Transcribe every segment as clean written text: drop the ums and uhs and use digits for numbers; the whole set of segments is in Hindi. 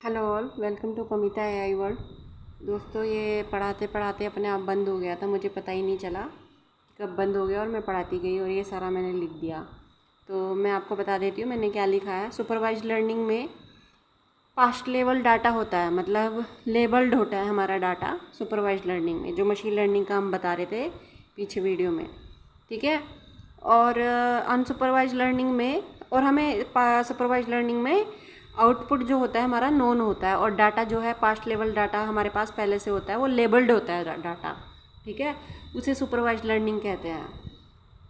हेलो ऑल, वेलकम टू कमिता एआई वर्ल्ड। दोस्तों, ये पढ़ाते पढ़ाते अपने आप बंद हो गया था। मुझे पता ही नहीं चला कब बंद हो गया और मैं पढ़ाती गई और ये सारा मैंने लिख दिया। तो मैं आपको बता देती हूँ मैंने क्या लिखा है। सुपरवाइज्ड लर्निंग में पास्ट लेवल डाटा होता है, मतलब लेबल्ड होता है हमारा डाटा सुपरवाइज्ड लर्निंग में, जो मशीन लर्निंग का हम बता रहे थे पीछे वीडियो में, ठीक है। और अनसुपरवाइज्ड लर्निंग में और हमें सुपरवाइज्ड लर्निंग में आउटपुट जो होता है हमारा नोन होता है और डाटा जो है पास्ट लेवल डाटा हमारे पास पहले से होता है, वो लेबल्ड होता है डाटा, ठीक है। उसे सुपरवाइज्ड लर्निंग कहते हैं,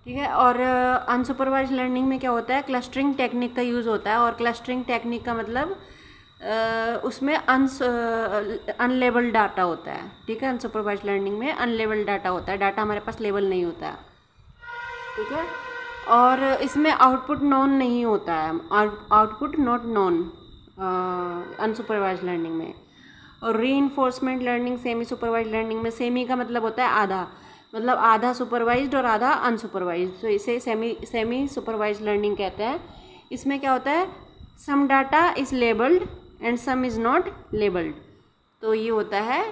ठीक है। और अनसुपरवाइज्ड लर्निंग में क्या होता है, क्लस्टरिंग टेक्निक का यूज़ होता है। और क्लस्टरिंग टेक्निक का मतलब उसमें अनलेबल्ड डाटा होता है, ठीक है। अनसुपरवाइज्ड लर्निंग में अनलेबल्ड डाटा होता है, डाटा हमारे पास लेबल नहीं होता है, ठीक है। और इसमें आउटपुट नॉन नहीं होता है, output not non unsupervised learning में। और reinforcement learning, semi supervised learning में, सेमी का मतलब होता है आधा, मतलब आधा सुपरवाइज्ड और आधा अनसुपरवाइज्ड, तो इसे सेमी सुपरवाइज्ड लर्निंग कहते हैं। इसमें क्या होता है, some data is labelled and some is not labelled, तो ये होता है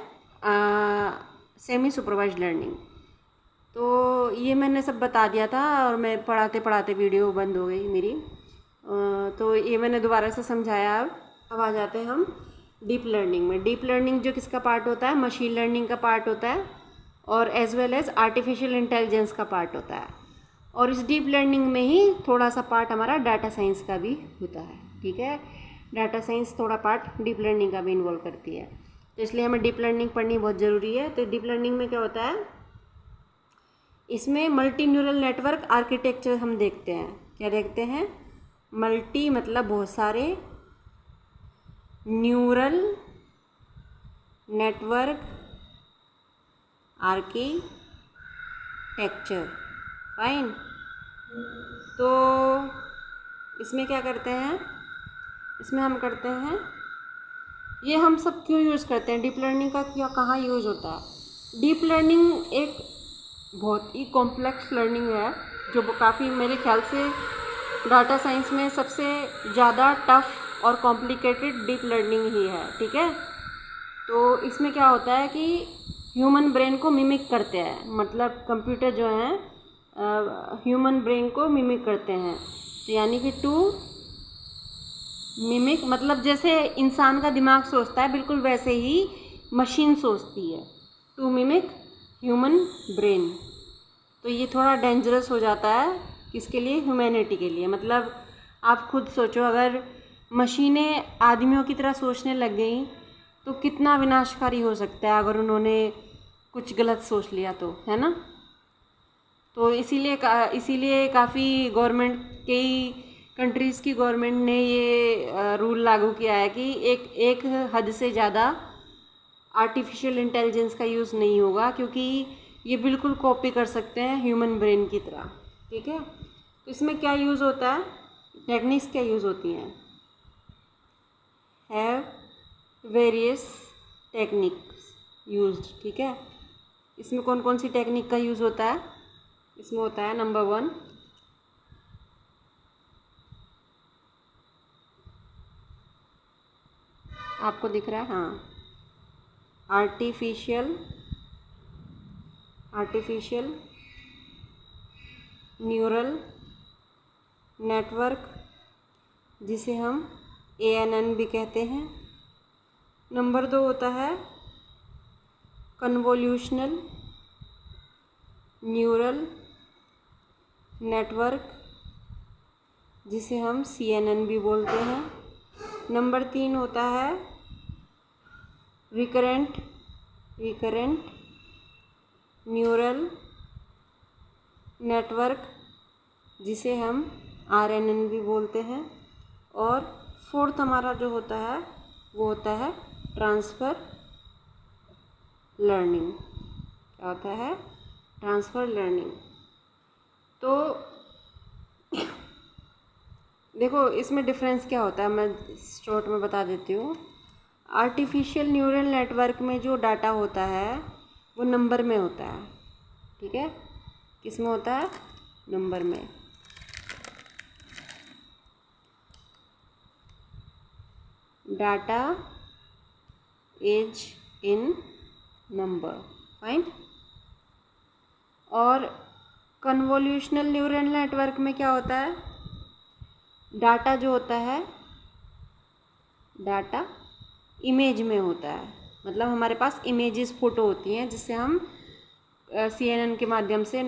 सेमी सुपरवाइज्ड लर्निंग। तो ये मैंने सब बता दिया था और मैं पढ़ाते पढ़ाते वीडियो बंद हो गई मेरी। तो ये मैंने दोबारा से समझाया। अब आ जाते हैं हम डीप लर्निंग में। डीप लर्निंग जो किसका पार्ट होता है, मशीन लर्निंग का पार्ट होता है और as well as artificial intelligence का पार्ट होता है। और इस डीप लर्निंग में ही थोड़ा सा पार्ट हमारा डाटा साइंस का भी होता है, ठीक है। डाटा साइंस थोड़ा पार्ट डीप लर्निंग का भी इन्वॉल्व करती है, तो इसलिए हमें डीप लर्निंग पढ़नी बहुत ज़रूरी है। तो डीप लर्निंग में क्या होता है, इसमें मल्टी न्यूरल नेटवर्क आर्किटेक्चर हम देखते हैं। क्या देखते हैं, मल्टी मतलब बहुत सारे, न्यूरल नेटवर्क आर्किटेक्चर, फाइन। तो इसमें क्या करते हैं, इसमें हम करते हैं, ये हम सब क्यों यूज़ करते हैं, डीप लर्निंग का क्या कहाँ यूज़ होता है। डीप लर्निंग एक बहुत ही कॉम्प्लेक्स लर्निंग है, जो काफ़ी मेरे ख्याल से डाटा साइंस में सबसे ज़्यादा टफ और कॉम्प्लिकेटेड डीप लर्निंग ही है, ठीक है। तो इसमें क्या होता है कि ह्यूमन ब्रेन को मिमिक करते हैं, मतलब कंप्यूटर जो हैं ह्यूमन ब्रेन को मिमिक करते हैं। तो यानी कि टू मिमिक मतलब जैसे इंसान का दिमाग सोचता है बिल्कुल वैसे ही मशीन सोचती है, टू मिमिक ह्यूमन ब्रेन। तो ये थोड़ा डेंजरस हो जाता है किसके लिए, ह्यूमैनिटी के लिए। मतलब आप खुद सोचो, अगर मशीनें आदमियों की तरह सोचने लग गई तो कितना विनाशकारी हो सकता है अगर उन्होंने कुछ गलत सोच लिया तो, है ना। तो इसीलिए काफ़ी गवर्नमेंट, कई कंट्रीज़ की गवर्नमेंट ने ये रूल लागू किया है कि एक हद से ज़्यादा आर्टिफिशियल इंटेलिजेंस का यूज़ नहीं होगा, क्योंकि ये बिल्कुल कॉपी कर सकते हैं ह्यूमन ब्रेन की तरह, ठीक है। तो इसमें क्या यूज़ होता है, टेक्निक्स क्या यूज़ होती हैं, हैव वेरियस टेक्निक्स यूज्ड, ठीक है। इसमें कौन कौन सी टेक्निक का यूज़ होता है, इसमें होता है नंबर 1, आपको दिख रहा है, हाँ, आर्टिफिशियल न्यूरल नेटवर्क, जिसे हम ANN भी कहते हैं। नंबर 2 होता है कन्वोल्यूशनल न्यूरल नेटवर्क, जिसे हम CNN भी बोलते हैं। नंबर 3 होता है रिकरेंट न्यूरल नेटवर्क, जिसे हम RNN भी बोलते हैं। और 4th हमारा जो होता है वो होता है ट्रांसफ़र लर्निंग। क्या होता है, ट्रांसफ़र लर्निंग। तो देखो इसमें डिफरेंस क्या होता है, मैं शॉर्ट में बता देती हूँ। आर्टिफिशियल न्यूरल नेटवर्क में जो डाटा होता है वो नंबर में होता है, ठीक है। किस में होता है, नंबर में। Data as in number, find. और कन्वोल्यूशनल न्यूरल नेटवर्क में क्या होता है, डाटा जो होता है, डाटा इमेज में होता है, मतलब हमारे पास इमेजेस फ़ोटो होती हैं जिससे हम CNN के माध्यम से